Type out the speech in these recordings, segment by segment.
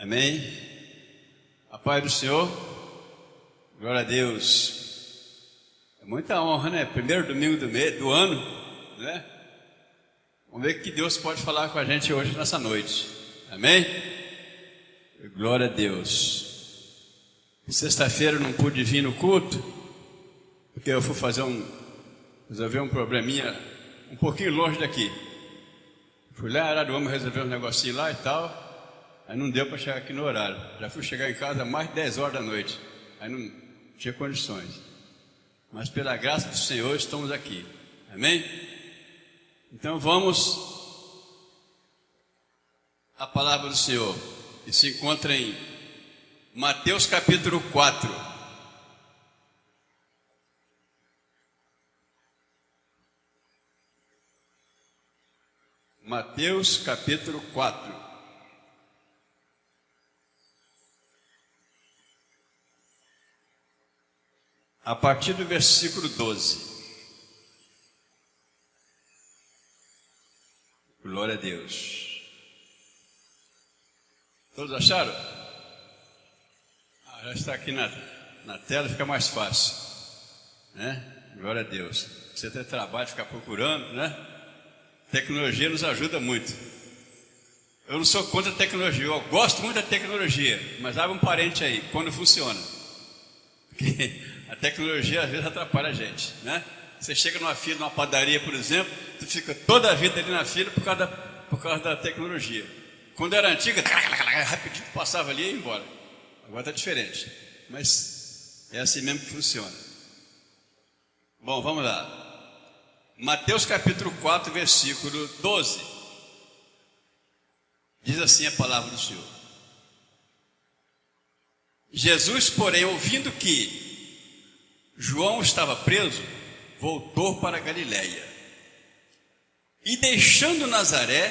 Amém? A paz do Senhor, glória a Deus. É muita honra, né? Primeiro domingo do ano, né? Vamos ver o que Deus pode falar com a gente hoje, nessa noite. Amém? Glória a Deus. Sexta-feira eu não pude vir no culto, porque eu fui resolver um probleminha um pouquinho longe daqui. Fui lá, Araruama, resolver um negocinho lá e tal. Aí não deu para chegar aqui no horário. Já fui chegar em casa mais de 10 horas da noite. Aí não tinha condições. Mas pela graça do Senhor estamos aqui. Amém? Então vamos à palavra do Senhor. Que se encontra em Mateus capítulo 4. Mateus capítulo 4. A partir do versículo 12. Glória a Deus. Todos acharam? Já está aqui na tela, fica mais fácil, né? Glória a Deus. Você tem trabalho de ficar procurando, né? Tecnologia nos ajuda muito. Eu não sou contra a tecnologia, eu gosto muito da tecnologia, mas abre um parente aí, quando funciona. Porque a tecnologia às vezes atrapalha a gente, né? Você chega numa fila, numa padaria, por exemplo, tu fica toda a vida ali na fila por causa da tecnologia. Quando era antiga, rapidinho passava ali e ia embora. Agora está diferente, mas é assim mesmo que funciona. Bom, vamos lá. Mateus capítulo 4, versículo 12. Diz assim a palavra do Senhor. Jesus, porém, ouvindo que João estava preso, voltou para a Galiléia. E deixando Nazaré,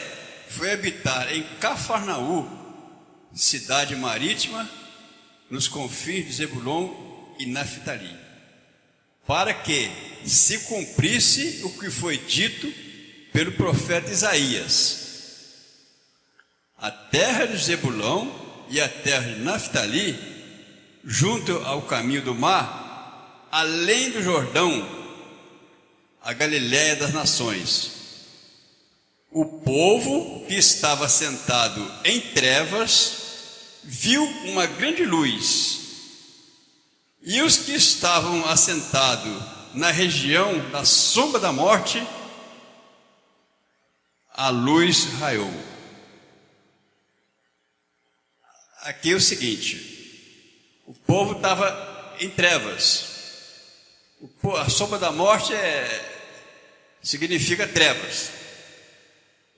foi habitar em Cafarnaú, cidade marítima, nos confins de Zebulon e Naftali, para que se cumprisse o que foi dito pelo profeta Isaías. A terra de Zebulon e a terra de Naftali, junto ao caminho do mar, além do Jordão, a Galiléia das nações. O povo que estava sentado em trevas viu uma grande luz, e os que estavam assentados na região da sombra da morte, a luz raiou. Aqui é o seguinte: o povo estava em trevas. A sombra da morte significa trevas.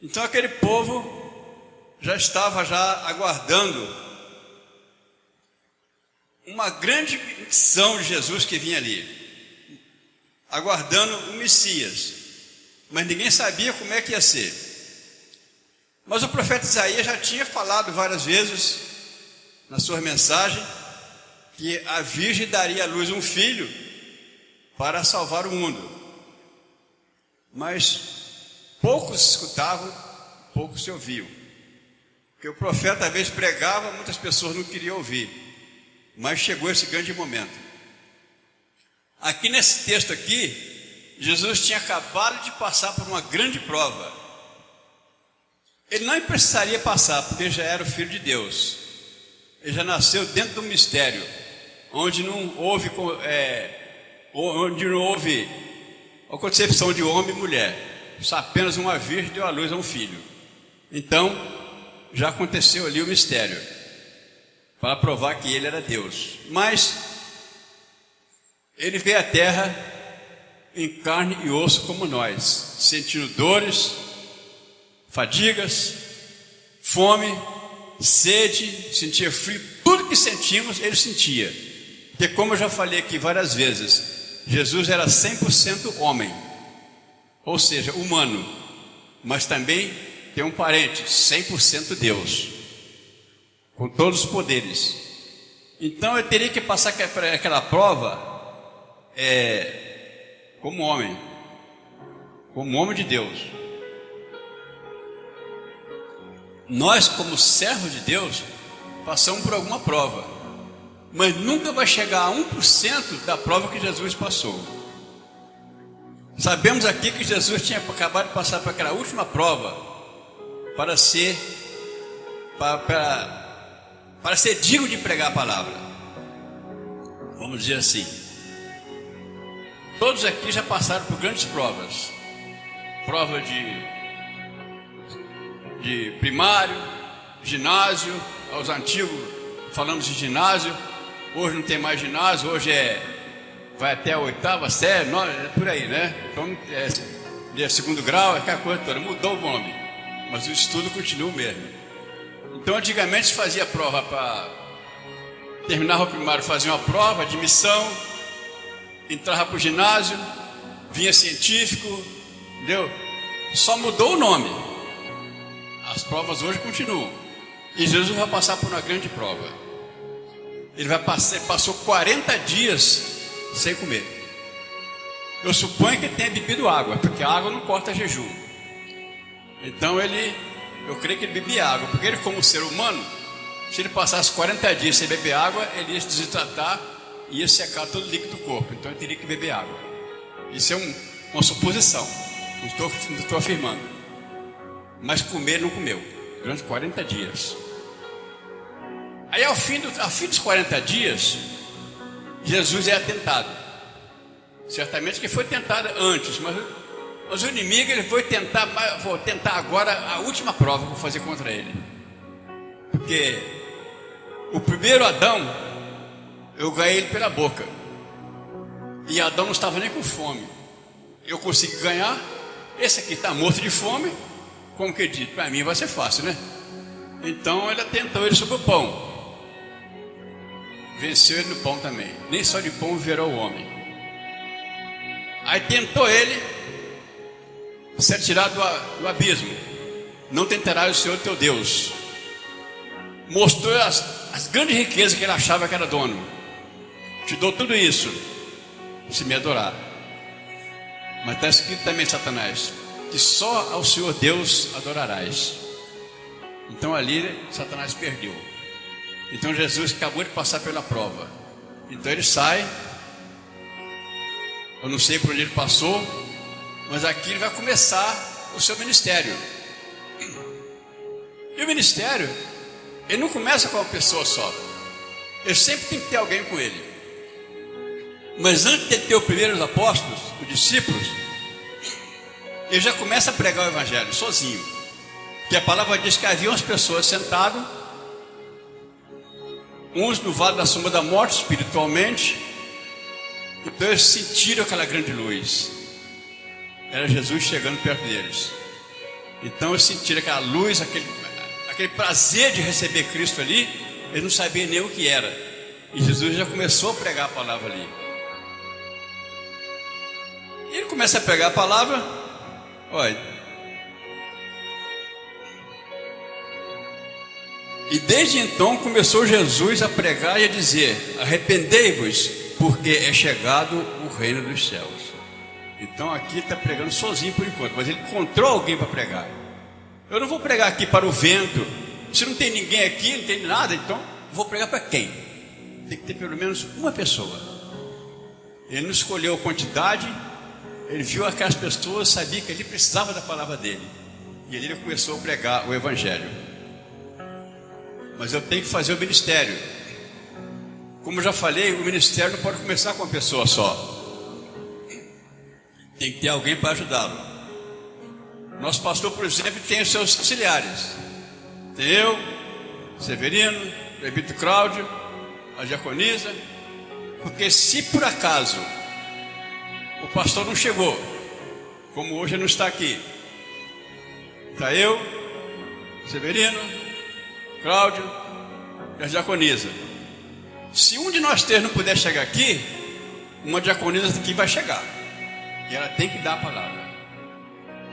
Então aquele povo já estava aguardando uma grande missão de Jesus que vinha ali, aguardando o Messias, mas ninguém sabia como é que ia ser. Mas o profeta Isaías já tinha falado várias vezes na sua mensagem que a virgem daria à luz um filho para salvar o mundo. Mas poucos escutavam, poucos se ouviam. Porque o profeta às vezes pregava, muitas pessoas não queriam ouvir. Mas chegou esse grande momento. Aqui nesse texto aqui, Jesus tinha acabado de passar por uma grande prova. Ele não precisaria passar, porque já era o Filho de Deus. Ele já nasceu dentro do mistério, onde não houve a concepção de homem e mulher. Só apenas uma virgem deu à luz a um filho. Então, já aconteceu ali o mistério, para provar que ele era Deus. Mas ele veio à terra em carne e osso como nós, sentindo dores, fadigas, fome, sede, sentia frio. Tudo que sentimos, ele sentia. Porque, como eu já falei aqui várias vezes, Jesus era 100% homem, ou seja, humano, mas também tem um parente, 100% Deus, com todos os poderes. Então eu teria que passar aquela prova como homem de Deus. Nós, como servos de Deus, passamos por alguma prova, mas nunca vai chegar a 1% da prova que Jesus passou. Sabemos aqui que Jesus tinha acabado de passar por aquela última prova para ser digno de pregar a palavra. Vamos dizer assim, todos aqui já passaram por grandes provas. Prova de primário, ginásio. Aos antigos falamos de ginásio. Hoje não tem mais ginásio, hoje vai até a 8ª série, por aí, né? Então é segundo grau, é aquela coisa toda, mudou o nome, mas o estudo continua o mesmo. Então antigamente se fazia prova para terminar o primário, fazia uma prova de admissão, entrava para o ginásio, vinha científico, entendeu? Só mudou o nome. As provas hoje continuam. E Jesus vai passar por uma grande prova. Ele passou 40 dias sem comer. Eu suponho que ele tenha bebido água, porque a água não corta jejum. Então eu creio que ele bebia água, porque ele, como ser humano, se ele passasse 40 dias sem beber água, ele ia se desidratar e ia secar todo o líquido do corpo. Então ele teria que beber água. Isso é uma suposição, não estou afirmando. Mas comer ele não comeu durante 40 dias. Aí ao fim dos 40 dias, Jesus é tentado. Certamente que foi tentado antes, mas o inimigo ele foi tentar, vou tentar agora a última prova que eu vou fazer contra ele. Porque o primeiro Adão, eu ganhei ele pela boca. E Adão não estava nem com fome. Eu consegui ganhar. Esse aqui está morto de fome. Como que diz? Para mim vai ser fácil, né? Então ela tentou ele sobre o pão. Venceu ele no pão também. Nem só de pão virou o homem. Aí tentou ele ser tirado do abismo. Não tentarás o Senhor teu Deus. Mostrou as grandes riquezas que ele achava que era dono. Te dou tudo isso se me adorar. Mas está escrito também, Satanás, que só ao Senhor Deus adorarás. Então ali Satanás perdeu. Então Jesus acabou de passar pela prova. Então ele sai. Eu não sei por onde ele passou, mas aqui ele vai começar o seu ministério. E o ministério, ele não começa com uma pessoa só. Ele sempre tem que ter alguém com ele. Mas antes de ter os primeiros apóstolos, os discípulos, ele já começa a pregar o evangelho sozinho. Porque a palavra diz que havia umas pessoas sentadas, uns no vale da sombra da morte espiritualmente. Então eles sentiram aquela grande luz. Era Jesus chegando perto deles. Então eles sentiram aquela luz, aquele prazer de receber Cristo ali. Eles não sabiam nem o que era. E Jesus já começou a pregar a palavra ali. E ele começa a pregar a palavra. Olha. E desde então começou Jesus a pregar e a dizer: arrependei-vos, porque é chegado o reino dos céus. Então aqui está pregando sozinho por enquanto, mas ele encontrou alguém para pregar. Eu não vou pregar aqui para o vento. Se não tem ninguém aqui, não tem nada, então vou pregar para quem? Tem que ter pelo menos uma pessoa. Ele não escolheu a quantidade. Ele viu aquelas pessoas, sabia que ele precisava da palavra dele. E ele começou a pregar o evangelho. Mas eu tenho que fazer o ministério. Como eu já falei, o ministério não pode começar com uma pessoa só. Tem que ter alguém para ajudá-lo. Nosso pastor, por exemplo, tem os seus auxiliares. Tem eu, Severino, o presbítero Cláudio, a diaconisa. Porque se por acaso o pastor não chegou, como hoje ele não está aqui, está eu, Severino, Cláudio e a diaconisa. Se um de nós três não puder chegar aqui, uma diaconisa aqui vai chegar. E ela tem que dar a palavra.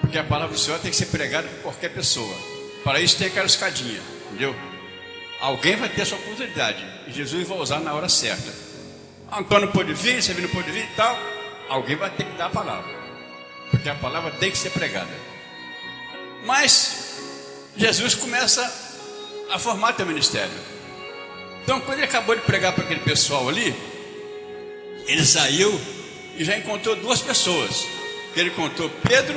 Porque a palavra do Senhor tem que ser pregada por qualquer pessoa. Para isso tem aquela escadinha, entendeu? Alguém vai ter a sua oportunidade. E Jesus vai usar na hora certa. Antônio pode vir, Severino pode vir e tal. Alguém vai ter que dar a palavra. Porque a palavra tem que ser pregada. Mas Jesus começa a formar teu ministério. Então, quando ele acabou de pregar para aquele pessoal ali, ele saiu e já encontrou duas pessoas. Que ele encontrou Pedro,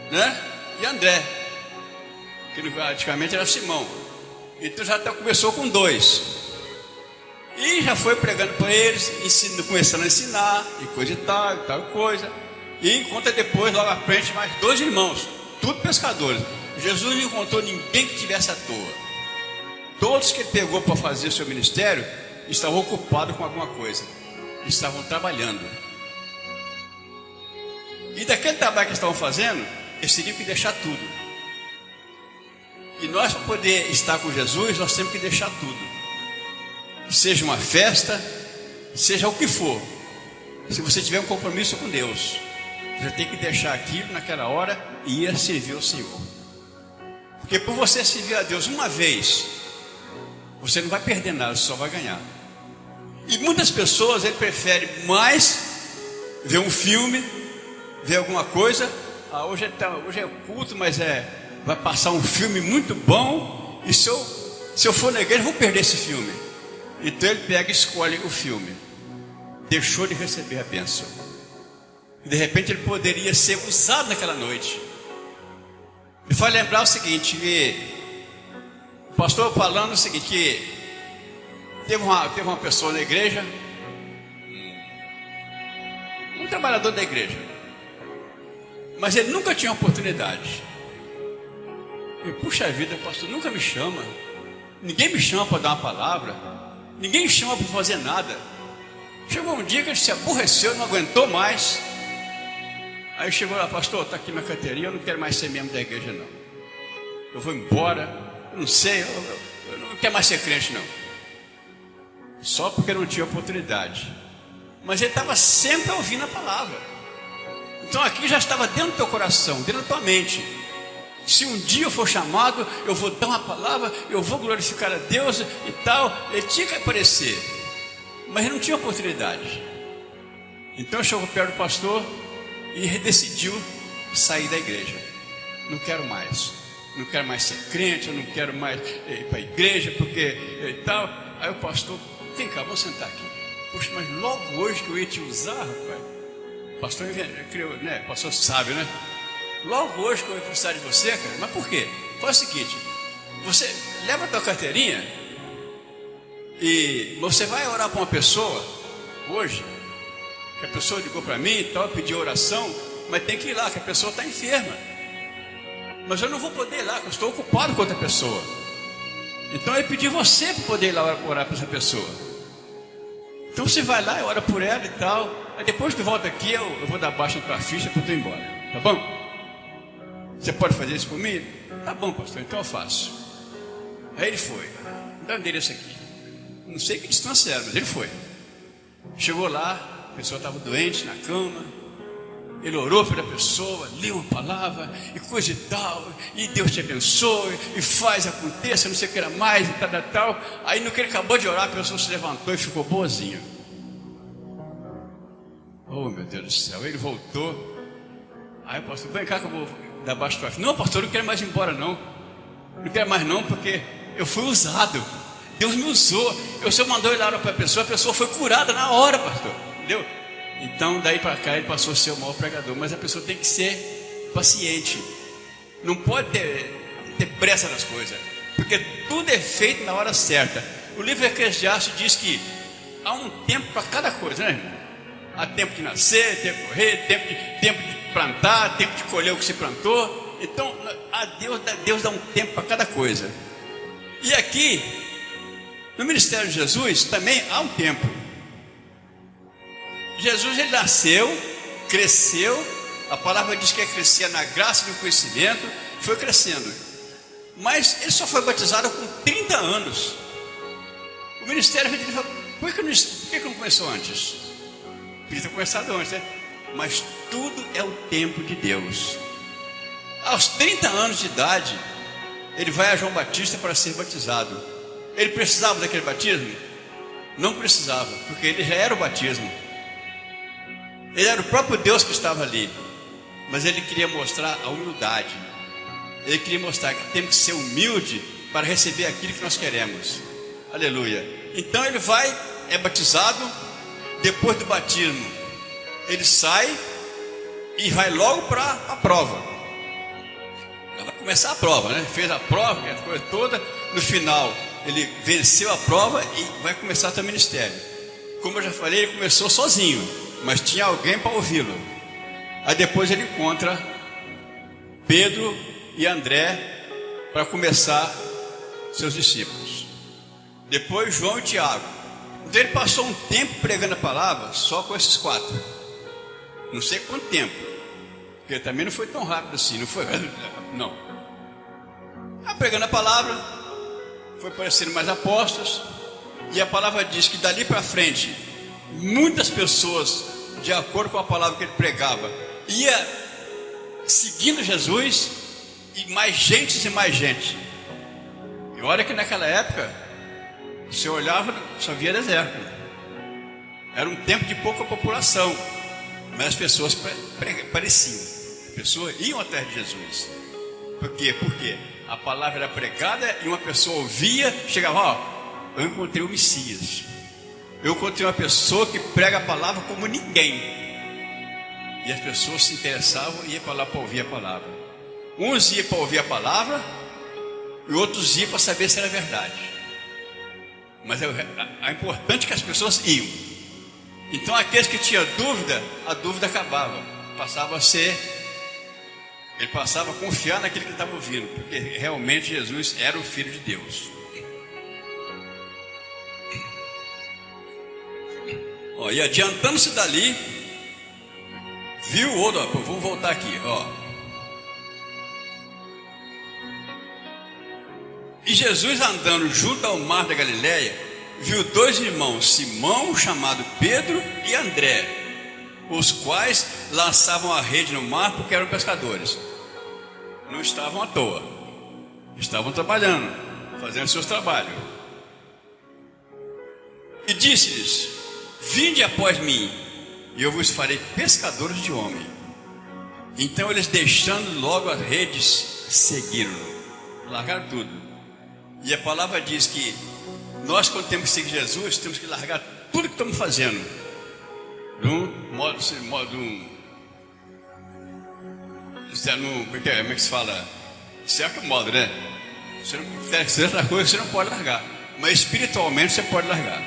né, e André, que praticamente era Simão. Então já começou com dois. E já foi pregando para eles, começando a ensinar, e coisa e tal coisa. E encontra depois, logo à frente, mais dois irmãos, tudo pescadores. Jesus não encontrou ninguém que tivesse à toa. Todos que ele pegou para fazer o seu ministério estavam ocupados com alguma coisa, estavam trabalhando. E daquele trabalho que estavam fazendo, eles teriam que deixar tudo. E nós, para poder estar com Jesus, nós temos que deixar tudo. Seja uma festa, seja o que for. Se você tiver um compromisso com Deus, você tem que deixar aquilo naquela hora e ir servir ao Senhor. Porque por você servir a Deus uma vez, você não vai perder nada, você só vai ganhar. E muitas pessoas preferem mais ver um filme, ver alguma coisa. Hoje é culto, mas vai passar um filme muito bom. E se eu for na igreja, eu vou perder esse filme. Então ele pega e escolhe o filme. Deixou de receber a bênção. E de repente ele poderia ser usado naquela noite. Me faz lembrar o seguinte, que o pastor falando o seguinte, que teve uma pessoa na igreja, um trabalhador da igreja, mas ele nunca tinha oportunidade. E puxa vida, o pastor nunca me chama, ninguém me chama para dar uma palavra, ninguém me chama para fazer nada. Chegou um dia que ele se aborreceu, não aguentou mais. Aí chegou lá, pastor, está aqui minha carteirinha, eu não quero mais ser membro da igreja não. Eu vou embora, eu não sei, eu não quero mais ser crente não. Só porque não tinha oportunidade. Mas ele estava sempre ouvindo a palavra. Então aqui já estava dentro do teu coração, dentro da tua mente. Se um dia eu for chamado, eu vou dar uma palavra, eu vou glorificar a Deus e tal. Ele tinha que aparecer, mas ele não tinha oportunidade. Então chegou perto do pastor e decidiu sair da igreja. Não quero mais ser crente, eu não quero mais ir para a igreja, porque e tal. Aí o pastor, vem cá, vamos sentar aqui. Poxa, mas logo hoje que eu ia te usar, rapaz. O pastor criou, né? O pastor sabe, né? Logo hoje que eu ia precisar de você, cara. Mas por quê? Faz o seguinte, você leva a tua carteirinha e você vai orar para uma pessoa hoje, que a pessoa ligou para mim e tal, pediu oração, mas tem que ir lá, que a pessoa está enferma. Mas eu não vou poder ir lá, porque eu estou ocupado com outra pessoa. Então eu pedi você para poder ir lá orar para essa pessoa. Então você vai lá e ora por ela e tal. Aí depois que volta aqui, eu vou dar baixa na tua ficha para tu ir embora. Tá bom? Você pode fazer isso por mim? Tá bom, pastor, então eu faço. Aí ele foi. Dá o endereço aqui. Não sei que distância era, mas ele foi. Chegou lá, a pessoa estava doente na cama. Ele orou pela pessoa, leu uma palavra e coisa e tal, e Deus te abençoe, e faz, aconteça, não sei o que era mais, e tal. Aí no que ele acabou de orar, a pessoa se levantou e ficou boazinha. Oh, meu Deus do céu, ele voltou. Aí o pastor, vem cá que eu vou dar baixo para frente. Não, pastor, eu não quero mais ir embora não. Não quero mais não, porque eu fui usado. Deus me usou. O Senhor mandou ele orar para a pessoa foi curada na hora, pastor. Entendeu? Então, daí para cá, ele passou a ser o maior pregador. Mas a pessoa tem que ser paciente. Não pode ter pressa nas coisas. Porque tudo é feito na hora certa. O livro Eclesiastes diz que há um tempo para cada coisa, né, irmão? Há tempo de nascer, tempo de morrer, tempo de plantar, tempo de colher o que se plantou. Então, Deus dá um tempo para cada coisa. E aqui, no ministério de Jesus, também há um tempo. Jesus, ele nasceu, cresceu, a palavra diz que crescia na graça e no conhecimento, foi crescendo. Mas ele só foi batizado com 30 anos. O ministério dele falou, por que não começou antes? Podia ter começado antes, né? Mas tudo é o tempo de Deus. Aos 30 anos de idade, ele vai a João Batista para ser batizado. Ele precisava daquele batismo? Não precisava, porque ele já era o batismo. Ele era o próprio Deus que estava ali. Mas ele queria mostrar a humildade. Ele queria mostrar que temos que ser humilde para receber aquilo que nós queremos. Aleluia. Então ele vai, é batizado. Depois do batismo, ele sai e vai logo para a prova. Vai começar a prova, né? Fez a prova, a coisa toda. No final, ele venceu a prova e vai começar seu ministério. Como eu já falei, ele começou sozinho, mas tinha alguém para ouvi-lo. Aí depois ele encontra Pedro e André para começar seus discípulos. Depois João e Tiago. Então ele passou um tempo pregando a palavra só com esses 4. Não sei quanto tempo, porque também não foi tão rápido assim, não foi? Não. Pregando a palavra, foi aparecendo mais apóstolos, e a palavra diz que dali para frente, muitas pessoas, de acordo com a palavra que ele pregava, ia seguindo Jesus, e mais gente e mais gente. E olha que naquela época, você olhava, só via deserto. Era um tempo de pouca população, mas as pessoas pareciam. As pessoas iam atrás de Jesus. Por quê? Porque a palavra era pregada e uma pessoa ouvia, chegava, ó, eu encontrei o Messias. Eu encontrei uma pessoa que prega a palavra como ninguém. E as pessoas se interessavam e iam para lá para ouvir a palavra. Uns iam para ouvir a palavra e outros iam para saber se era verdade. Mas é importante que as pessoas iam. Então aqueles que tinham dúvida, a dúvida acabava. Ele passava a confiar naquele que estava ouvindo, porque realmente Jesus era o Filho de Deus. Ó, e adiantando-se dali, viu outro, ó, vamos voltar aqui, ó. E Jesus, andando junto ao mar da Galileia, viu 2 irmãos, Simão, chamado Pedro, e André, os quais lançavam a rede no mar porque eram pescadores. Não estavam à toa, estavam trabalhando, fazendo seus trabalhos. E disse-lhes: vinde após mim, e eu vos farei pescadores de homem. Então eles, deixando logo as redes, seguiram-no, largaram tudo. E a palavra diz que nós, quando temos que seguir Jesus, temos que largar tudo que estamos fazendo. Como é que se fala? Certo modo, né? Você não quer fazer outra coisa, você não pode largar. Mas espiritualmente você pode largar.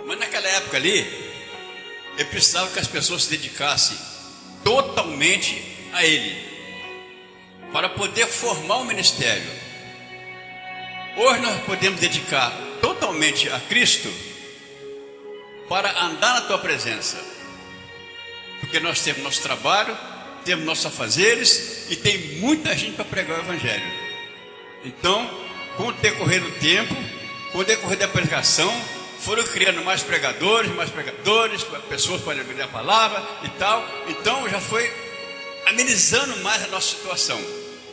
Mas naquela época ali, ele precisava que as pessoas se dedicassem totalmente a Ele, para poder formar um ministério. Hoje nós podemos dedicar totalmente a Cristo para andar na tua presença, porque nós temos nosso trabalho, temos nossos afazeres e tem muita gente para pregar o Evangelho. Então, com o decorrer do tempo, com o decorrer da pregação, foram criando mais pregadores, pessoas para ler a palavra e tal. Então já foi amenizando mais a nossa situação.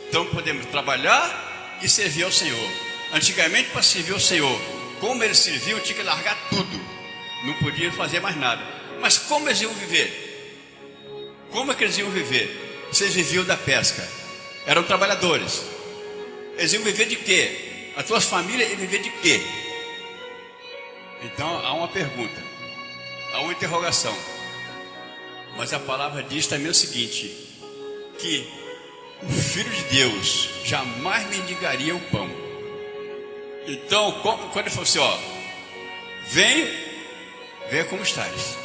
Então podemos trabalhar e servir ao Senhor. Antigamente, para servir ao Senhor, como eles serviam, tinha que largar tudo, não podia fazer mais nada. Mas como eles iam viver? Como é que eles iam viver? Vocês viviam da pesca, eram trabalhadores. Eles iam viver de quê? As tuas famílias iam viver de quê? Então há uma pergunta, há uma interrogação. Mas a palavra diz também o seguinte: que o Filho de Deus jamais mendigaria o pão. Então, quando ele falou assim, ó, venha como estás.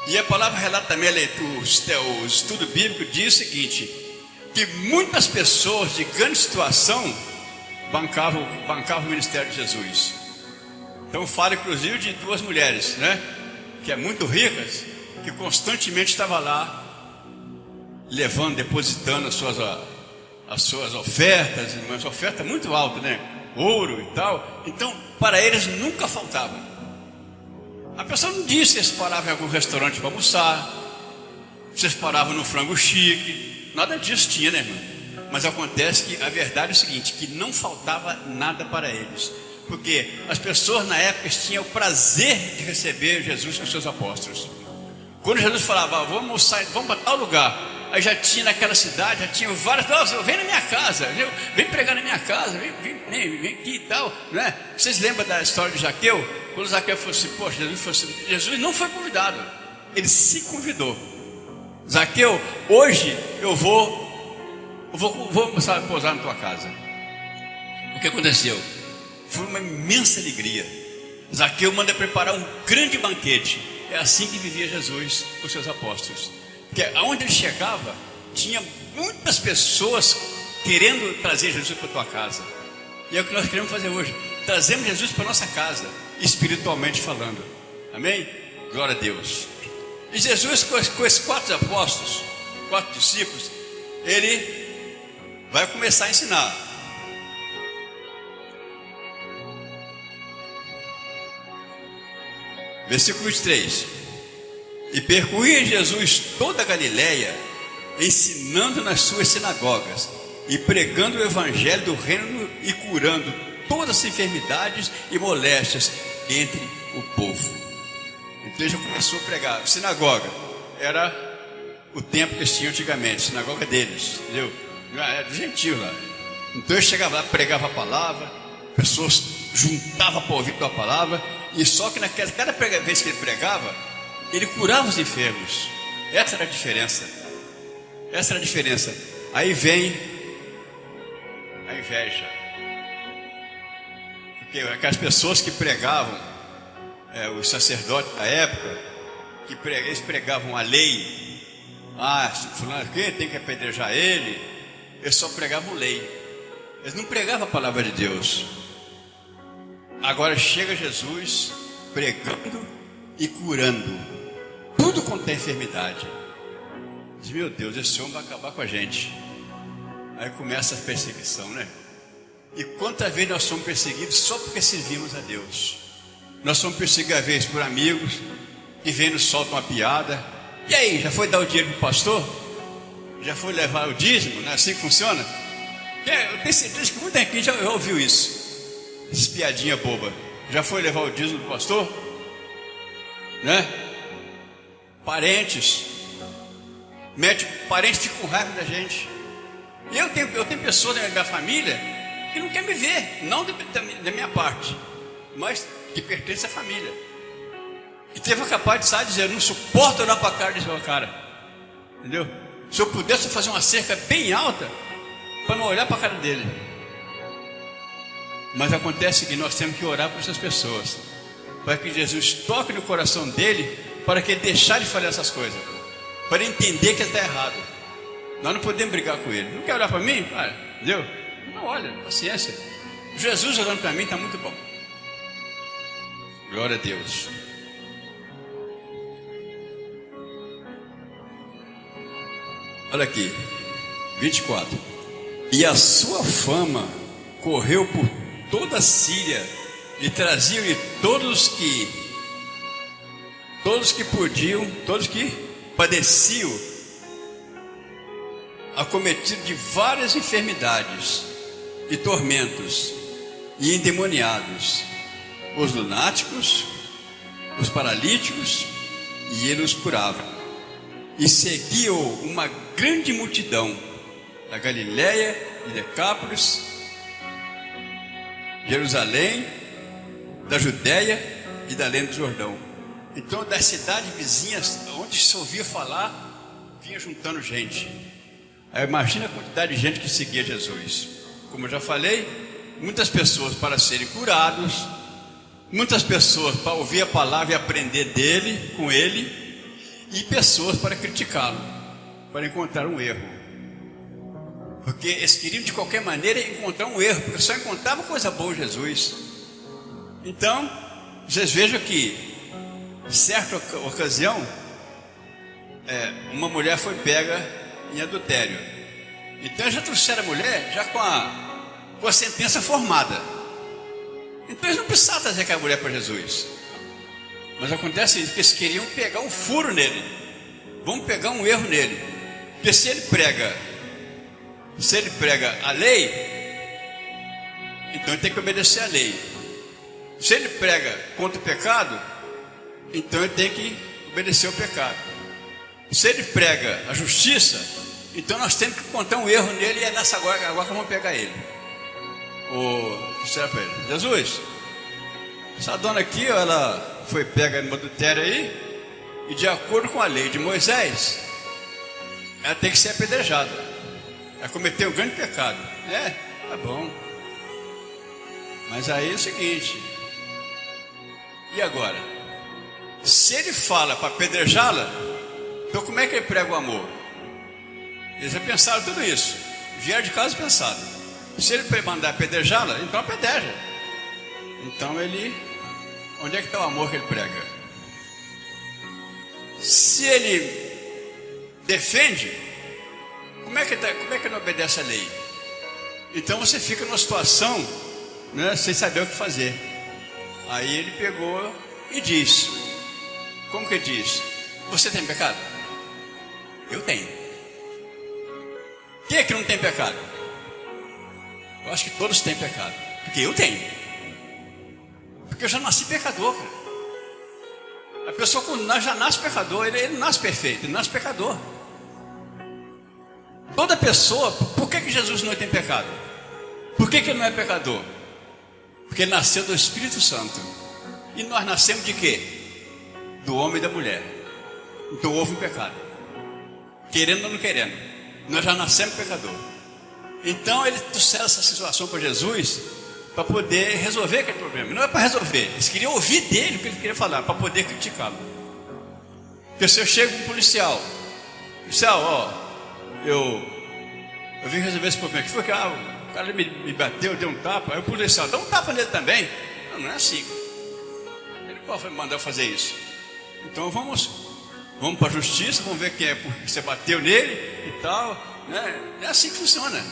E a palavra relata também, o estudo bíblico diz o seguinte: que muitas pessoas de grande situação bancavam o ministério de Jesus. Então fala inclusive de 2 mulheres, né, que é muito ricas, que constantemente estava lá levando, depositando as suas ofertas, mas oferta muito alta, né? Ouro e tal. Então, para eles nunca faltava. A pessoa não disse se eles paravam em algum restaurante para almoçar, se eles paravam no frango chique, nada disso tinha, né, irmão? Mas acontece que a verdade é o seguinte: que não faltava nada para eles, porque as pessoas na época tinham o prazer de receber Jesus com seus apóstolos. Quando Jesus falava, vamos almoçar, vamos para tal lugar, Aí já tinha naquela cidade, já tinha várias, nossa, vem na minha casa, vem pregar na minha casa, vem aqui e tal, né? Vocês lembram da história de Zaqueu? Quando Zaqueu falou assim, poxa, Jesus não foi convidado, ele se convidou. Zaqueu, hoje eu vou pousar na tua casa. O que aconteceu? Foi uma imensa alegria. Zaqueu manda preparar um grande banquete. É assim que vivia Jesus com seus apóstolos. Porque aonde ele chegava, tinha muitas pessoas querendo trazer Jesus para a tua casa. E é o que nós queremos fazer hoje. Trazemos Jesus para a nossa casa, espiritualmente falando. Amém? Glória a Deus. E Jesus, com esses 4 apóstolos, 4 discípulos, ele vai começar a ensinar. Versículo 23. E percorria Jesus toda a Galileia, ensinando nas suas sinagogas e pregando o evangelho do reino e curando todas as enfermidades e moléstias entre o povo. Então ele já começou a pregar. Sinagoga era o templo que eles tinham antigamente, sinagoga deles, entendeu? Era do gentio lá. Então ele chegava lá, pregava a palavra, pessoas juntavam para ouvir a palavra, e só que cada vez que ele pregava, ele curava os enfermos. Essa era a diferença. Essa era a diferença. Aí vem a inveja. Porque aquelas pessoas que pregavam, os sacerdotes da época, eles pregavam a lei. Se fulano aqui tem que apedrejar ele. Eles só pregavam lei. Eles não pregavam a palavra de Deus. Agora chega Jesus pregando e curando tudo quanto é enfermidade. Diz, meu Deus, esse homem vai acabar com a gente. Aí começa a perseguição, né? E quantas vezes nós somos perseguidos só porque servimos a Deus? Nós somos perseguidos às vezes por amigos que vêm e nos soltam uma piada. E aí, já foi dar o dinheiro para o pastor? Já foi levar o dízimo? Não é assim que funciona? Eu tenho certeza que muita gente já ouviu isso. Essa piadinha boba. Já foi levar o dízimo do pastor? Né? Parentes. Parentes ficam com raiva da gente. E eu tenho pessoas da minha família que não querem me ver. Não da minha parte, mas que pertence à família. Que teve a capaz de sair dizendo, não suporto olhar para a cara desse cara. Entendeu? Se eu pudesse fazer uma cerca bem alta para não olhar para a cara dele. Mas acontece que nós temos que orar por essas pessoas, para que Jesus toque no coração dele, para que ele deixar de fazer essas coisas, para ele entender que ele está errado. Nós não podemos brigar com ele. Não quer olhar para mim? Entendeu? Não olha, paciência. Jesus olhando para mim está muito bom. Glória a Deus. Olha aqui, 24. E a sua fama correu por toda a Síria, e traziam-lhe todos que podiam, todos que padeciam, acometidos de várias enfermidades e tormentos, e endemoniados, os lunáticos, os paralíticos, e ele os curava. E seguiu uma grande multidão da Galileia e Decápolis, Jerusalém, da Judéia e da além do Jordão. Então, das cidades vizinhas, onde se ouvia falar, vinha juntando gente. Aí imagina a quantidade de gente que seguia Jesus. Como eu já falei, muitas pessoas para serem curados, muitas pessoas para ouvir a palavra e aprender dele, com ele, e pessoas para criticá-lo, para encontrar um erro. Porque eles queriam de qualquer maneira encontrar um erro, porque só encontravam coisa boa em Jesus. Então, vocês vejam que, certa ocasião, uma mulher foi pega em adultério. Então já trouxeram a mulher já com a sentença formada. Então eles não precisavam trazer aquela mulher para Jesus. Mas acontece isso, que eles queriam pegar um furo nele. Vamos pegar um erro nele. Porque se ele prega a lei, então ele tem que obedecer a lei. Se ele prega contra o pecado, então ele tem que obedecer ao pecado. Se ele prega a justiça, Então nós temos que contar um erro nele e é nessa agora que vamos pegar ele. Disseram para ele: Jesus, essa dona aqui, ela foi pega no adultério aí, e de acordo com a lei de Moisés, ela tem que ser apedrejada. Ela cometeu um grande pecado. Tá bom. Mas aí é o seguinte: e agora? Se ele fala para apedrejá-la, então como é que ele prega o amor? Eles já pensaram tudo isso. Vieram de casa e pensaram: se ele mandar apedrejá-la, então apedreja. Então ele, onde é que está o amor que ele prega? Se ele defende, como é que ele obedece a lei? Então você fica numa situação, né, sem saber o que fazer. Aí ele pegou e diz: como que ele diz? Você tem pecado? Eu tenho. Quem é que não tem pecado? Eu acho que todos têm pecado, porque eu tenho. Porque eu já nasci pecador, cara. A pessoa quando já nasce pecador, ele não nasce perfeito, ele nasce pecador. Toda pessoa, por que Jesus não tem pecado? Por que ele não é pecador? Porque ele nasceu do Espírito Santo. E nós nascemos de quê? Do homem e da mulher. Então houve um pecado, querendo ou não querendo, nós já nascemos pecador. Então ele trouxe essa situação para Jesus, para poder resolver aquele problema. Não é para resolver, eles queriam ouvir dele o que ele queria falar, para poder criticá-lo. Porque se eu chego com um policial, eu vim resolver esse problema. Que foi que o cara me bateu, deu um tapa. Aí o policial: dá um tapa nele também. Não é assim. Ele pode mandar fazer isso. Então vamos para a justiça, vamos ver quem é porque você bateu nele e tal, né? É assim que funciona.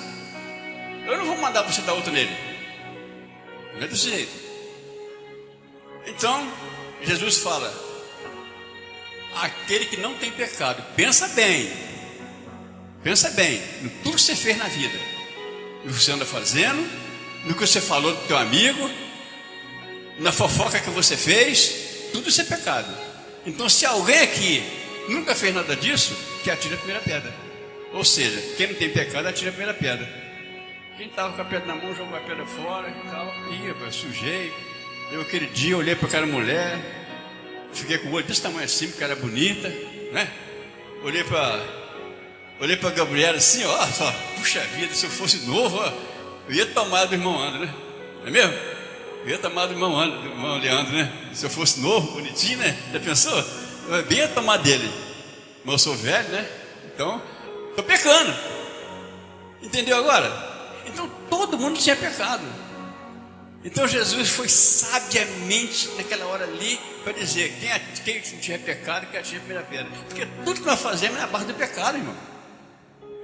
Eu não vou mandar você dar outro nele. Não é desse jeito. Então Jesus fala: aquele que não tem pecado, pensa bem no tudo que você fez na vida, no que você anda fazendo, no que você falou do teu amigo, na fofoca que você fez, tudo isso é pecado. Então se alguém aqui nunca fez nada disso, que atire a primeira pedra. Ou seja, quem não tem pecado, atire a primeira pedra. Quem estava com a pedra na mão, jogou a pedra fora e tal. Eu sujei. Eu aquele dia olhei para aquela mulher, fiquei com o olho desse tamanho assim, porque era bonita, né? Olhei para Gabriela assim, só, puxa vida, se eu fosse novo, eu ia tomar do irmão André, né? Não é mesmo? Eu ia tomar do irmão Leandro, né? Se eu fosse novo, bonitinho, né? Já pensou? Eu bem ia tomar dele. Mas eu sou velho, né? Então, estou pecando. Entendeu agora? Então todo mundo tinha pecado. Então Jesus foi sabiamente naquela hora ali para dizer: quem tiver pecado, que atire a primeira pedra. Porque tudo que nós fazemos é a base do pecado, irmão.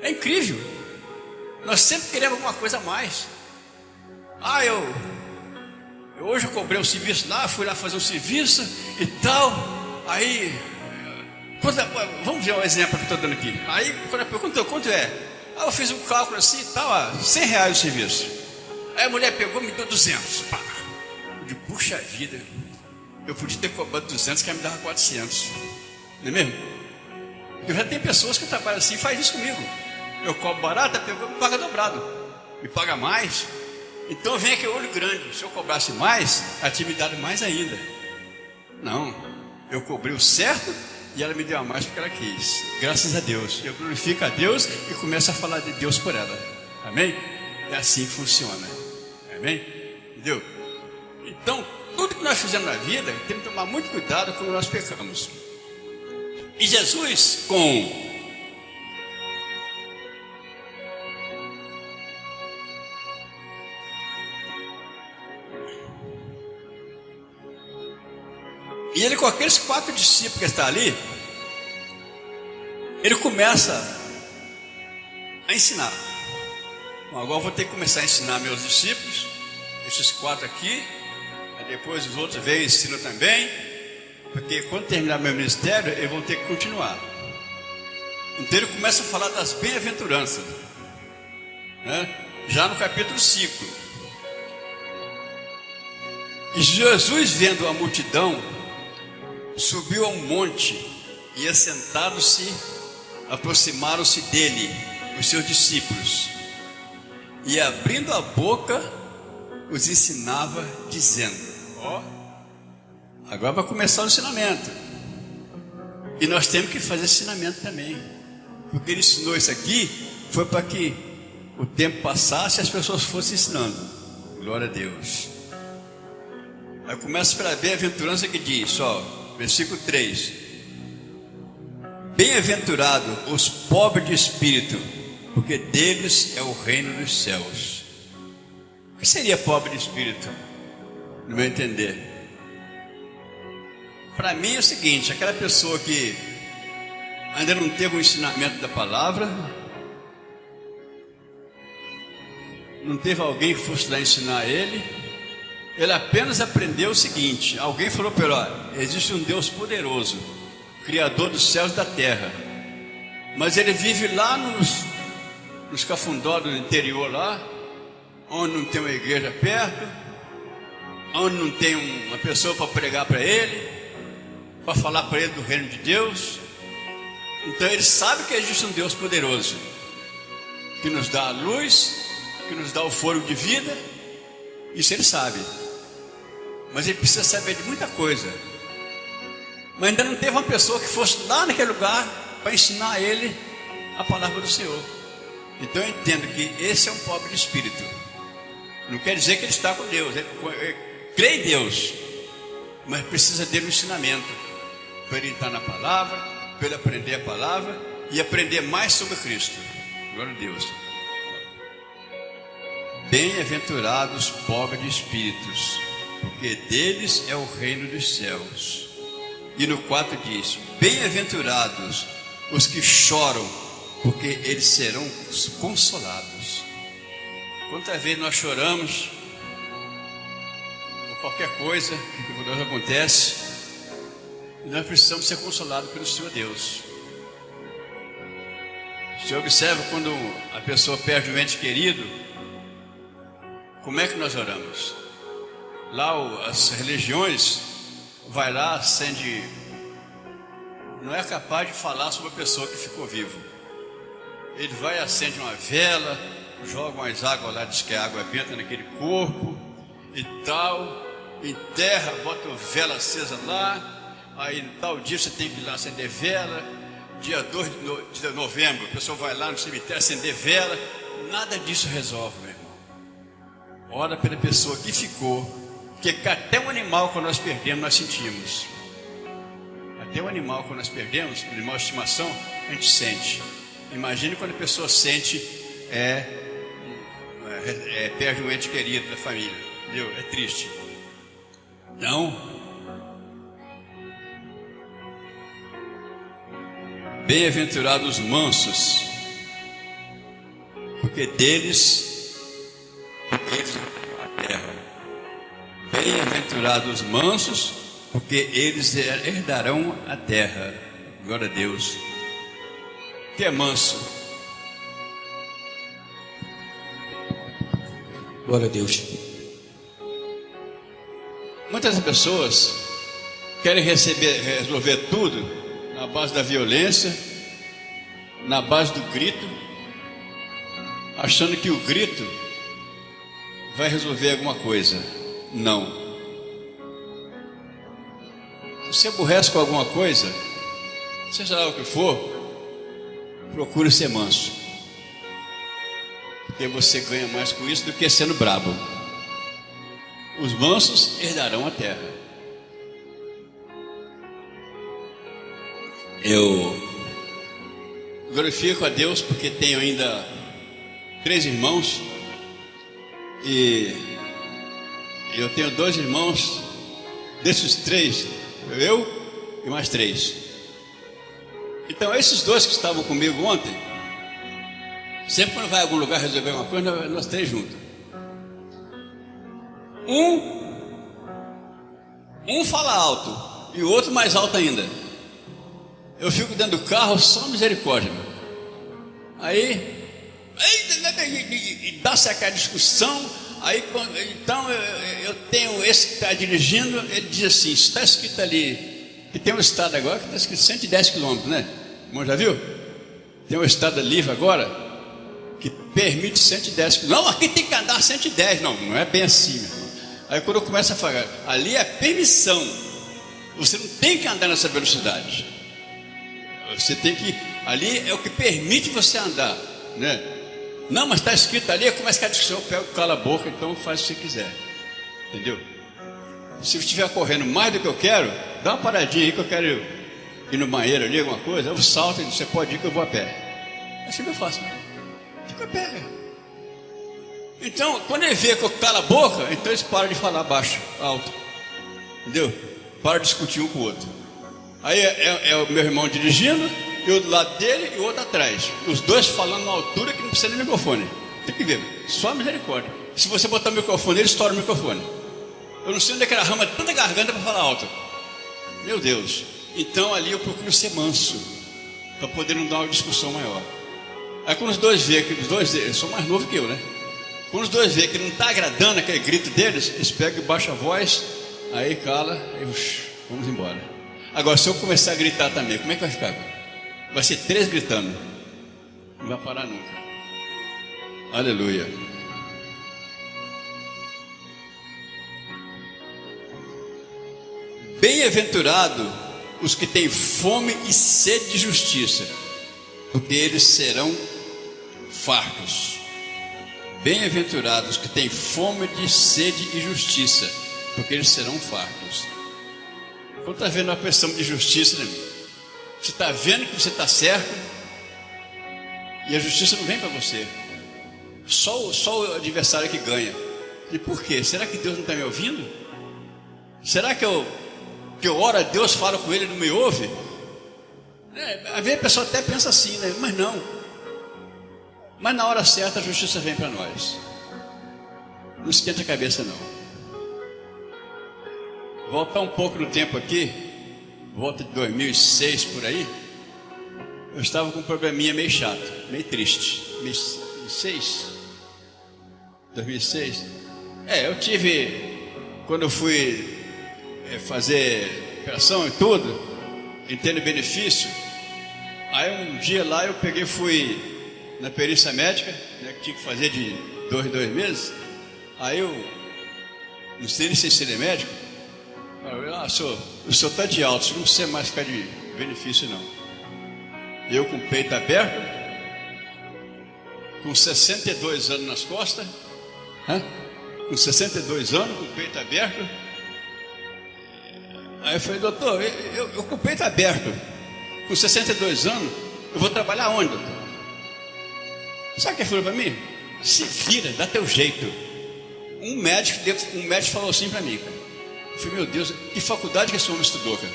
É incrível. Nós sempre queremos alguma coisa a mais. Hoje eu cobrei um serviço lá, fui lá fazer um serviço e tal. Aí, vamos ver um exemplo que eu estou dando aqui. Aí, quando eu pergunto quanto é, eu fiz um cálculo assim e tal, R$100 o serviço. Aí a mulher pegou e me deu 200. Pá. Eu digo: puxa vida, eu podia ter cobrado 200, que ela me dava 400. Não é mesmo? Eu já tenho pessoas que trabalham assim e fazem isso comigo. Eu cobro barato, ela pegou e me paga dobrado, me paga mais. Então vem aquele olho grande. Se eu cobrasse mais, a atividade mais ainda. Não, eu cobrei o certo e ela me deu a mais porque ela quis. Graças a Deus. Eu glorifico a Deus e começo a falar de Deus por ela. Amém? É assim que funciona. Amém? Entendeu? Então, tudo que nós fizemos na vida, temos que tomar muito cuidado quando nós pecamos. E Jesus, E ele, com aqueles 4 discípulos que estão ali, ele começa a ensinar. Bom, agora eu vou ter que começar a ensinar meus discípulos, esses 4 aqui, aí depois os outros veem e ensinam também, porque quando terminar meu ministério, eu vou ter que continuar. Então ele começa a falar das bem-aventuranças, né? Já no capítulo 5. E Jesus, vendo a multidão, subiu a um monte e assentaram-se, aproximaram-se dele os seus discípulos, e abrindo a boca, os ensinava, dizendo: ó, agora vai começar o ensinamento. E nós temos que fazer ensinamento também, porque ele ensinou isso aqui, foi para que o tempo passasse e as pessoas fossem ensinando. Glória a Deus. Aí começa pela bem-aventurança que diz, ó, versículo 3: bem-aventurado os pobres de espírito, porque deles é o reino dos céus. O que seria pobre de espírito, no meu entender? Para mim é o seguinte: aquela pessoa que ainda não teve o ensinamento da palavra, não teve alguém que fosse lá ensinar ele apenas aprendeu o seguinte: alguém falou para ele: ó, existe um Deus poderoso, Criador dos céus e da terra, mas ele vive lá nos cafundós do interior lá, onde não tem uma igreja perto, onde não tem uma pessoa para pregar para ele, para falar para ele do reino de Deus. Então ele sabe que existe um Deus poderoso, que nos dá a luz, que nos dá o fôlego de vida. Isso ele sabe, mas ele precisa saber de muita coisa. Mas ainda não teve uma pessoa que fosse lá naquele lugar para ensinar a ele a palavra do Senhor. Então eu entendo que esse é um pobre de espírito. Não quer dizer que ele está com Deus, ele crê em Deus, mas precisa dele um ensinamento, para ele entrar na palavra, para ele aprender a palavra e aprender mais sobre Cristo. Glória a Deus. Bem-aventurados os pobres de espíritos, porque deles é o reino dos céus. E no 4 diz: bem-aventurados os que choram, porque eles serão consolados. Quantas vezes nós choramos por qualquer coisa que nos acontece, e nós precisamos ser consolados pelo Senhor Deus. Você observa quando a pessoa perde um ente querido, como é que nós oramos? Lá as religiões vai lá, acende, não é capaz de falar sobre a pessoa que ficou vivo. Ele vai, acende uma vela, joga umas águas lá, diz que a água benta naquele corpo e tal, enterra, bota vela acesa lá. Aí tal dia você tem que ir lá acender vela. Dia 2 de novembro, a pessoa vai lá no cemitério acender vela. Nada disso resolve, meu irmão. Ora pela pessoa que ficou, porque até um animal, quando nós perdemos, nós sentimos. Até um animal, quando nós perdemos, um animal de estimação, a gente sente. Imagine quando a pessoa sente, perde um ente querido da família, entendeu? É triste. Então, bem-aventurados os mansos, porque deles a terra. Bem-aventurados os mansos, porque eles herdarão a terra. Glória a Deus. O que é manso? Glória a Deus. Muitas pessoas querem resolver tudo na base da violência, na base do grito, achando que o grito vai resolver alguma coisa. Não. Se você aborrece com alguma coisa, seja lá o que for, procure ser manso, porque você ganha mais com isso do que sendo brabo. Os mansos herdarão a terra. Eu glorifico a Deus porque tenho ainda 3 irmãos e eu tenho 2 irmãos. Desses 3, eu e mais 3. Então esses 2 que estavam comigo ontem, sempre quando vai a algum lugar resolver uma coisa, nós 3 juntos. Um fala alto e o outro mais alto ainda. Eu fico dentro do carro, só misericórdia. Aí dá-se aquela discussão. Aí então eu tenho esse que está dirigindo, ele diz assim: está escrito ali, que tem um estado agora que está escrito 110 quilômetros, né? Irmão, já viu? Tem um estado livre agora, que permite 110. Não, aqui tem que andar 110. Não, não é bem assim, meu irmão. Aí quando eu começo a falar, ali é permissão. Você não tem que andar nessa velocidade. Você tem que, ali é o que permite você andar, né? Não, mas está escrito ali, começa a discussão, eu pego, cala a boca, então faz o que você quiser. Entendeu? Se eu estiver correndo mais do que eu quero, dá uma paradinha aí que eu quero ir no banheiro ali, alguma coisa, eu salto e você pode ir que eu vou a pé. É assim que eu faço. Fico a pé. Então, quando ele vê que eu calo a boca, então eles param de falar baixo, alto. Entendeu? Param de discutir um com o outro. Aí é o meu irmão dirigindo, eu do lado dele e o outro atrás. Os dois falando na altura que não precisa nem microfone. Tem que ver, só misericórdia. Se você botar o microfone, ele estoura o microfone. Eu não sei onde é que era rama de tanta garganta para falar alto. Meu Deus. Então ali eu procuro ser manso, para poder não dar uma discussão maior. Aí quando os dois veem que os dois, eles são mais novos que eu, né? Quando os dois veem que não está agradando aquele grito deles, eles pegam e baixam a voz, aí cala, aí vamos embora. Agora, se eu começar a gritar também, como é que vai ficar? Vai ser 3 gritando. Não vai parar nunca. Aleluia. Bem-aventurado os que têm fome e sede de justiça, porque eles serão fartos. Bem-aventurados os que têm fome de sede e justiça, porque eles serão fartos. Quando está vendo uma pressão de justiça, né? Você está vendo que você está certo e a justiça não vem para você. Só o adversário que ganha. E por quê? Será que Deus não está me ouvindo? Será que eu oro a Deus, falo com Ele e não me ouve? Às vezes a pessoa até pensa assim, né? Mas não. Mas na hora certa a justiça vem para nós. Não esquenta a cabeça não. Voltar um pouco no tempo aqui, volta de 2006 por aí, eu estava com um probleminha meio chato, meio triste. 2006? Eu tive, quando eu fui fazer operação e tudo, entendo benefício. Aí um dia lá eu peguei, fui na perícia médica, né, que tinha que fazer de 2 meses. Aí eu não sei nem se ele é médico. O senhor está de alta, não precisa mais ficar de benefício não. Eu com o peito aberto, com 62 anos nas costas, com 62 anos, com o peito aberto. Aí eu falei, doutor, eu com o peito aberto, com 62 anos, eu vou trabalhar onde, doutor? Sabe o que ele falou para mim? Se vira, dá teu jeito. Um médico falou assim para mim, cara. Eu falei, meu Deus, que faculdade que esse homem estudou, cara?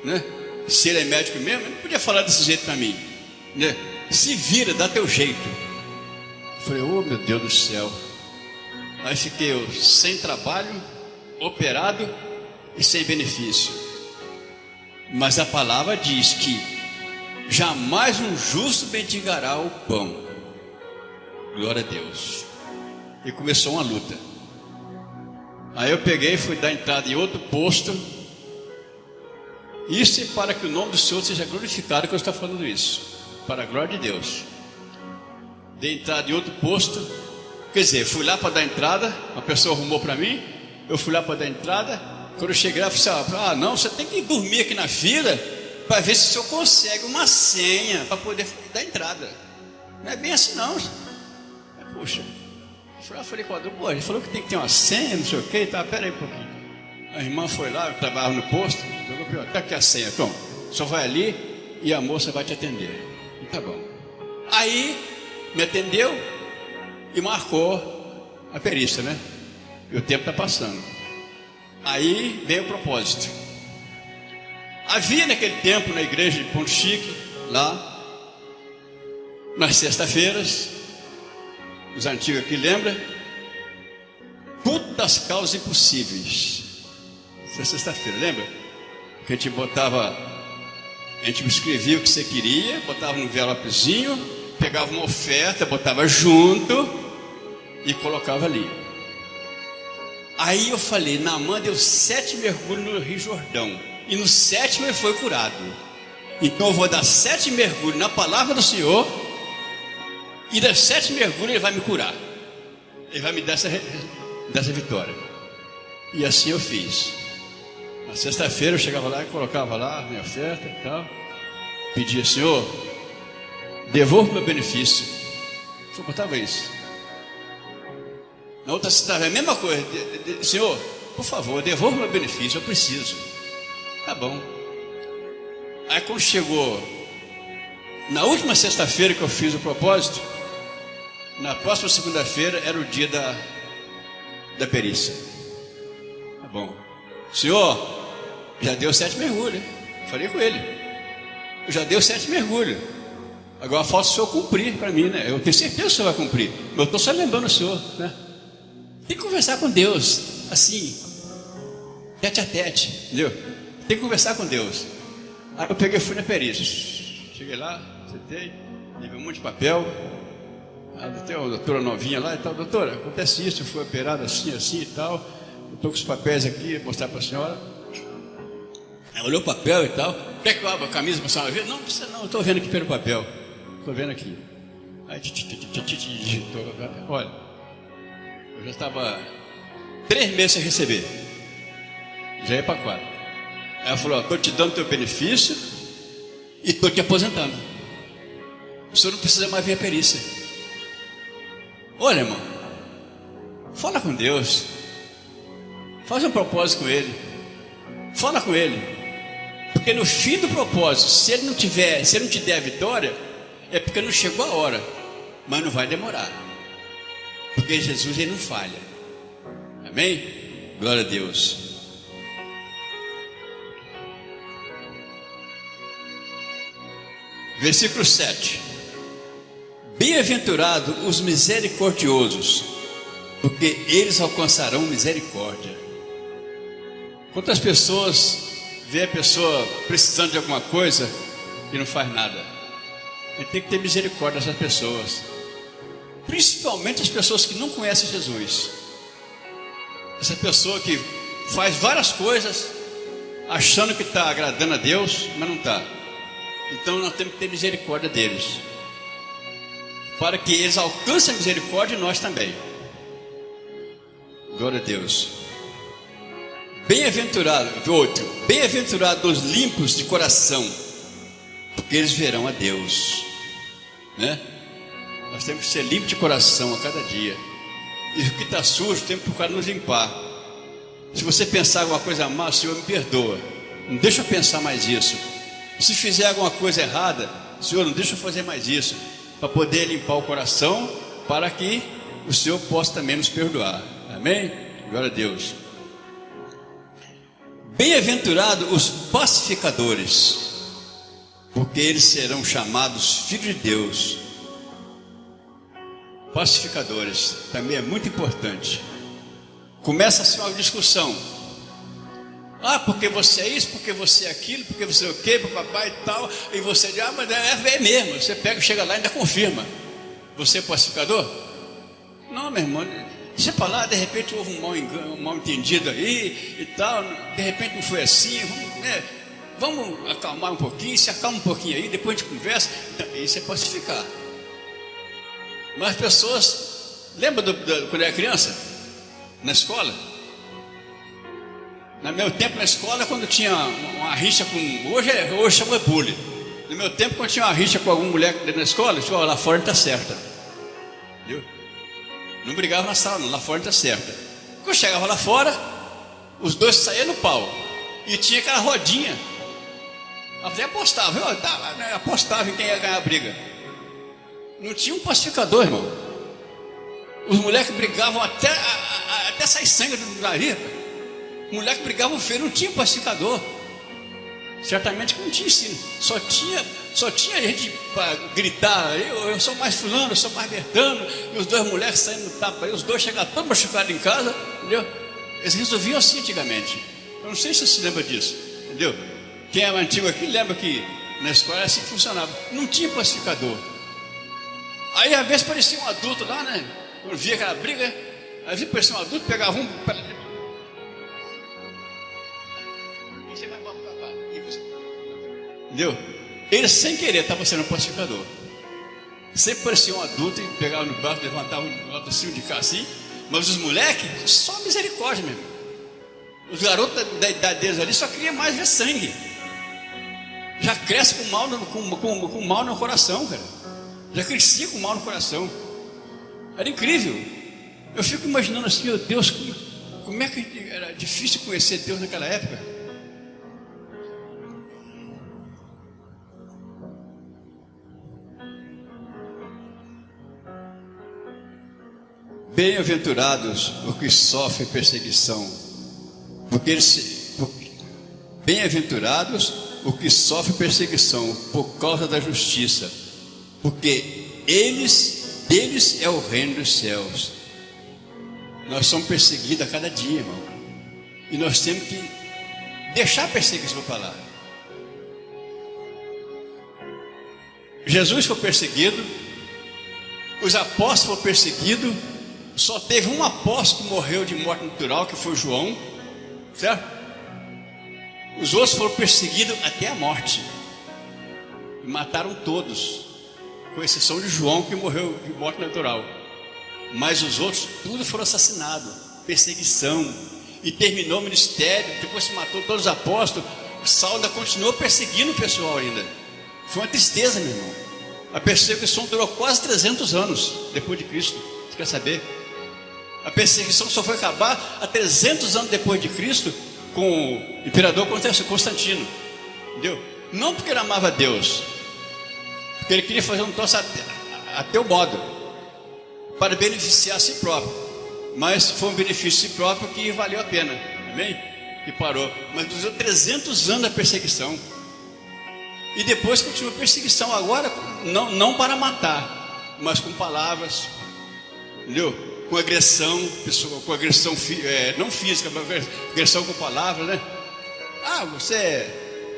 Né? Se ele é médico mesmo, ele não podia falar desse jeito para mim, né? Se vira, dá teu jeito. Eu falei, oh meu Deus do céu. Aí fiquei eu sem trabalho, operado e sem benefício. Mas a palavra diz que jamais um justo mendigará o pão. Glória a Deus. E começou uma luta. Aí eu peguei e fui dar entrada em outro posto. Isso é para que o nome do Senhor seja glorificado, que eu estou falando isso, para a glória de Deus. Dei entrada em outro posto. Quer dizer, fui lá para dar entrada. Uma pessoa arrumou para mim. Eu fui lá para dar entrada. Quando eu cheguei lá, eu falei, não, você tem que dormir aqui na fila para ver se o senhor consegue uma senha para poder dar entrada. Não é bem assim não. Puxa, eu falei com a doutora, ele falou que tem que ter uma senha, não sei o que, tá, pera aí um pouquinho. A irmã foi lá, eu trabalhava no posto, tá aqui a senha, toma, só vai ali e a moça vai te atender. E tá bom. Aí me atendeu e marcou a perícia, né? E o tempo está passando. Aí veio o propósito. Havia naquele tempo na igreja de Ponto Chique, lá, nas sextas-feiras, os antigos aqui lembram, culto das causas impossíveis. Essa é sexta-feira, lembra? Que a gente escrevia o que você queria, botava no envelopezinho, pegava uma oferta, botava junto e colocava ali. Aí eu falei, Naamã deu 7 mergulhos no Rio Jordão, e no 7º ele foi curado. Então eu vou dar 7 mergulhos na palavra do Senhor, E das 7 mergulhos ele vai me curar. Ele vai me dar essa vitória. E assim eu fiz. Na sexta-feira eu chegava lá e colocava lá a minha oferta e tal. Pedia, Senhor, devolva o meu benefício. Só botava isso. Na outra sexta-feira, a mesma coisa. Senhor, por favor, devolva o meu benefício, eu preciso. Tá bom. Aí quando chegou na última sexta-feira que eu fiz o propósito, na próxima segunda-feira era o dia da perícia. Tá bom. Senhor, já deu 7 mergulhos. Falei com ele. Já deu 7 mergulhos. Agora falta o senhor cumprir para mim, né? Eu tenho certeza que o senhor vai cumprir. Mas eu estou só lembrando o senhor, né? Tem que conversar com Deus, assim, tete a tete, entendeu? Tem que conversar com Deus. Aí eu peguei e fui na perícia. Cheguei lá, sentei, levei um monte de papel. Tem uma doutora novinha lá e tal. Doutora, acontece isso, eu fui operado assim, assim e tal. Eu estou com os papéis aqui, vou mostrar para a senhora. Ela olhou o papel e tal. Quer que eu abra a camisa para a senhora ver? Não, precisa não, eu estou vendo aqui pelo papel. Estou vendo aqui. Aí digitou. Olha, eu já estava 3 meses sem receber. Já ia para 4. Aí ela falou, estou te dando teu benefício e estou te aposentando. O senhor não precisa mais vir à perícia. Olha, irmão, fala com Deus. Faz um propósito com Ele. Fala com Ele. Porque no fim do propósito, se Ele não te der a vitória, é porque não chegou a hora. Mas não vai demorar. Porque Jesus, Ele não falha. Amém? Glória a Deus. Versículo 7. Bem-aventurados os misericordiosos, porque eles alcançarão misericórdia. Quantas pessoas vê a pessoa precisando de alguma coisa e não faz nada? A gente tem que ter misericórdia dessas pessoas, principalmente as pessoas que não conhecem Jesus. Essa pessoa que faz várias coisas achando que está agradando a Deus, mas não está. Então nós temos que ter misericórdia deles, para que eles alcancem a misericórdia e nós também. Glória a Deus. Bem-aventurado os limpos de coração, porque eles verão a Deus, né? Nós temos que ser limpos de coração a cada dia. E o que está sujo, temos que procurar nos limpar. Se você pensar alguma coisa mal, Senhor, me perdoa. Não deixa eu pensar mais isso. Se fizer alguma coisa errada, Senhor, não deixa eu fazer mais isso. Para poder limpar o coração, para que o Senhor possa também nos perdoar. Amém? Glória a Deus. Bem-aventurados os pacificadores, porque eles serão chamados filhos de Deus. Pacificadores, também é muito importante. Começa-se uma discussão. Ah, porque você é isso, porque você é aquilo, porque você é o quê, papai e tal. E você diz, mas é mesmo. Você pega, chega lá e ainda confirma. Você é pacificador? Não, meu irmão. Deixa para lá, de repente houve um mal entendido aí e tal. De repente não foi assim. Vamos acalmar um pouquinho, se acalma um pouquinho aí, depois a gente conversa. Então, isso é pacificar. Mas as pessoas, lembra quando era criança? Na escola? No meu tempo na escola, quando tinha uma rixa com... Hoje chama bullying. No meu tempo, quando tinha uma rixa com alguma mulher na escola, eu disse, lá fora está certa. Viu? Não brigava na sala, não, lá fora está certa. Quando chegava lá fora, os dois saíam no pau. E tinha aquela rodinha. Até apostava, apostava em quem ia ganhar a briga. Não tinha um pacificador, irmão. Os moleques brigavam até sair sangue do nariz. Os moleques brigavam feio, não tinha pacificador. Certamente que não tinha ensino. Só tinha gente para gritar, eu sou mais fulano, eu sou mais Bertano. E os dois moleques saindo no tapa aí, os dois chegavam todos machucados em casa, entendeu? Eles resolviam assim antigamente. Eu não sei se você se lembra disso, entendeu? Quem é antigo aqui lembra que na escola era assim que funcionava. Não tinha pacificador. Aí às vezes parecia um adulto lá, né? Quando via aquela briga, às vezes parecia um adulto, pegava um. Você vai para entendeu? Ele sem querer estava sendo um pacificador. Sempre parecia um adulto e pegava no braço, levantava o docinho de cá assim. Mas os moleques, só misericórdia mesmo. Os garotos da idade deles ali só queriam mais ver sangue. Já cresce com mal no coração, cara. Já crescia com mal no coração. Era incrível. Eu fico imaginando assim, meu Deus, como é que era difícil conhecer Deus naquela época. Bem-aventurados os que sofrem perseguição, bem-aventurados os que sofrem perseguição por causa da justiça, porque deles é o reino dos céus. Nós somos perseguidos a cada dia, irmão, e nós temos que deixar a perseguição para lá. Jesus foi perseguido, os apóstolos foram perseguidos. Só teve um apóstolo que morreu de morte natural, que foi João, certo? Os outros foram perseguidos até a morte, e mataram todos, com exceção de João, que morreu de morte natural. Mas os outros, tudo foram assassinados, perseguição, e terminou o ministério. Depois se matou todos os apóstolos. Saulo ainda continuou perseguindo o pessoal ainda. Foi uma tristeza, meu irmão. A perseguição durou quase 300 anos depois de Cristo. Você quer saber? A perseguição só foi acabar há 300 anos depois de Cristo, com o imperador Constantino. Entendeu? Não porque ele amava Deus, porque ele queria fazer um troço a teu modo, para beneficiar a si próprio. Mas foi um benefício a si próprio que valeu a pena. Amém? E parou. Mas durou 300 anos a perseguição. E depois continua a perseguição. Agora, não para matar, mas com palavras. Entendeu? Com agressão, não física, mas agressão com palavras, né?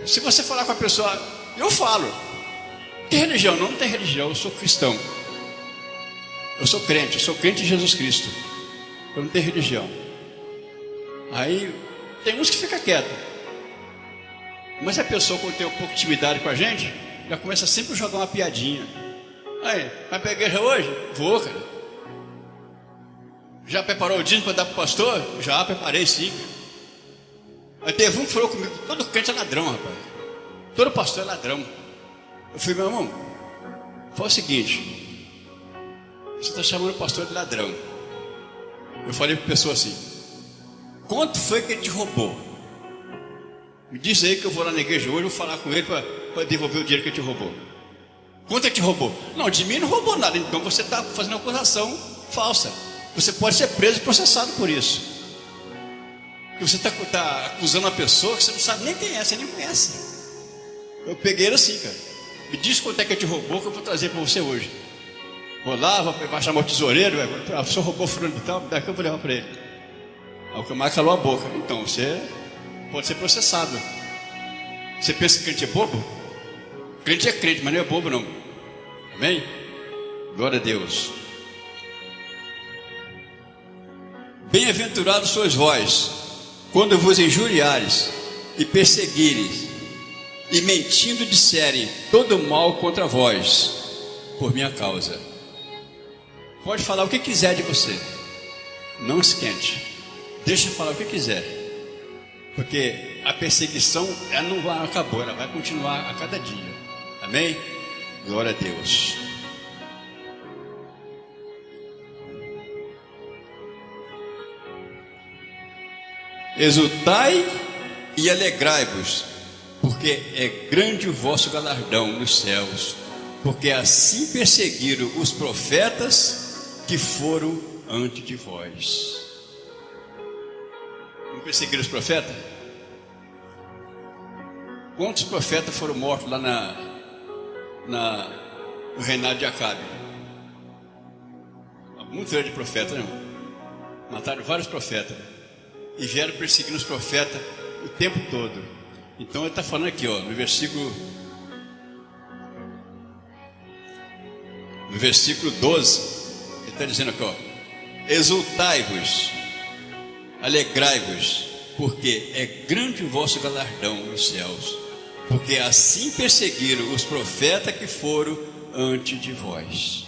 Se você falar com a pessoa, eu falo. Que religião? Não tem religião, eu sou cristão. Eu sou crente em Jesus Cristo. Eu não tenho religião. Aí tem uns que ficam quietos. Mas a pessoa, quando tem um pouco de intimidade com a gente, já começa sempre a jogar uma piadinha. Aí, vai pra igreja hoje? Vou, cara. Já preparou o dízimo para dar para o pastor? Já preparei, sim. Aí teve um que falou comigo: todo crente é ladrão, rapaz. Todo pastor é ladrão. Eu falei: meu irmão, fala o seguinte, você está chamando o pastor de ladrão. Eu falei para a pessoa assim: quanto foi que ele te roubou? Me diz aí que eu vou lá na igreja hoje, vou falar com ele para devolver o dinheiro que ele te roubou. Quanto ele te roubou? Não, de mim não roubou nada. Então você está fazendo uma acusação falsa. Você pode ser preso e processado por isso. Porque você está acusando uma pessoa que você não sabe nem quem é, você nem conhece. Eu peguei ele assim, cara. Me diz quanto é que ele te roubou, que eu vou trazer para você hoje. Vou lá, vai chamar o tesoureiro. O senhor roubou fulano de tal, daqui eu vou levar para ele. Aí o camarada calou a boca. Então, você pode ser processado. Você pensa que crente é bobo? Crente é crente, mas não é bobo não. Amém? Glória a Deus. Bem-aventurados sois vós, quando vos injuriares e perseguires, e mentindo disserem todo mal contra vós, por minha causa. Pode falar o que quiser de você, não esquente, deixa falar o que quiser, porque a perseguição ela não acabou, ela vai continuar a cada dia. Amém? Glória a Deus. Exultai e alegrai-vos, porque é grande o vosso galardão nos céus, porque assim perseguiram os profetas que foram antes de vós. Não perseguiram os profetas? Quantos profetas foram mortos lá no reinado de Acabe? Muito grande profeta, não? Mataram vários profetas. E vieram perseguindo os profetas o tempo todo. Então ele está falando aqui, ó, no versículo 12, ele está dizendo aqui, ó: exultai-vos, alegrai-vos, porque é grande o vosso galardão nos céus, porque assim perseguiram os profetas que foram antes de vós.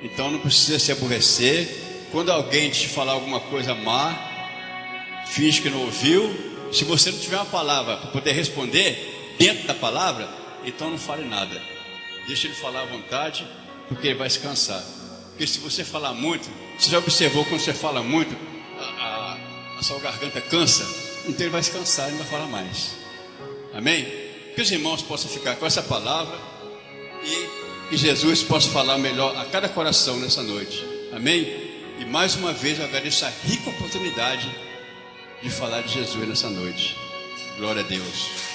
Então não precisa se aborrecer. Quando alguém te falar alguma coisa má, finge que não ouviu. Se você não tiver uma palavra para poder responder dentro da palavra, então não fale nada. Deixa ele falar à vontade, porque ele vai se cansar. Porque se você falar muito, você já observou quando você fala muito, a sua garganta cansa, então ele vai se cansar e não vai falar mais. Amém? Que os irmãos possam ficar com essa palavra e que Jesus possa falar melhor a cada coração nessa noite. Amém? E mais uma vez eu agradeço a rica oportunidade de falar de Jesus nessa noite. Glória a Deus.